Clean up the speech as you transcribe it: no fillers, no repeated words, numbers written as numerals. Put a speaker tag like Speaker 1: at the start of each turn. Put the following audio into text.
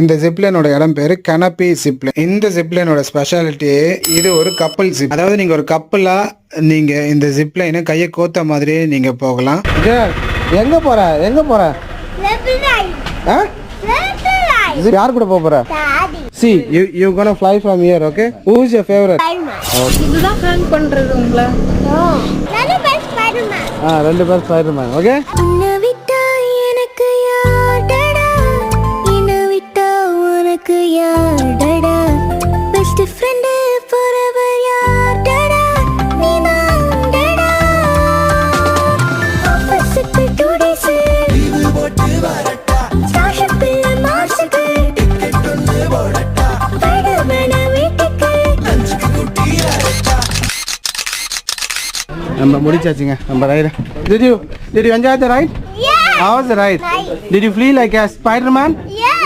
Speaker 1: இந்த ஜிப்லைனோட இடம் பேரு கனபி ஜிப்லைன். இந்த ஜிப்லைனோட ஸ்பெஷாலிட்டி இது ஒரு கப்பல் ஜிப். அதாவது நீங்க ஒரு கப்பலா நீங்க இந்த ஜிப்லைனை கையை கோத்த மாதிரியே நீங்க போகலாம். எங்க போற யார் கூட போற? See, you gonna fly from here, okay? Who is your favorite?
Speaker 2: இதுதான் ஹேங் பண்றது உங்கள.
Speaker 1: ரெண்டு பேர் ஸ்பைடர்மேன், ஓகே?
Speaker 3: உன்னை விட்டா எனக்கு யாடடா, என்னை விட்டா உனக்கு யாடடா, பெஸ்ட் ஃப்ரெண்ட் forever யாடடா, நீதான்டா. ஆஃபீஸுக்கு 2 days லீவு போட்டு வரட்டா, ஸ்டார்ஷிப் மார்ஸுக்கு டிக்கெட் ஒன்னு போடட்டா, ஸ்பைடர்மேன் வீட்டுக்கு லஞ்சுக்கு குட்டி வரட்டா.
Speaker 1: நம்ம முடிச்சாச்சுங்க நம்ம ride. Did you enjoy the ride?
Speaker 3: Yeah.
Speaker 1: How was the ride?
Speaker 3: Nice.
Speaker 1: Did you feel like a Spider-Man?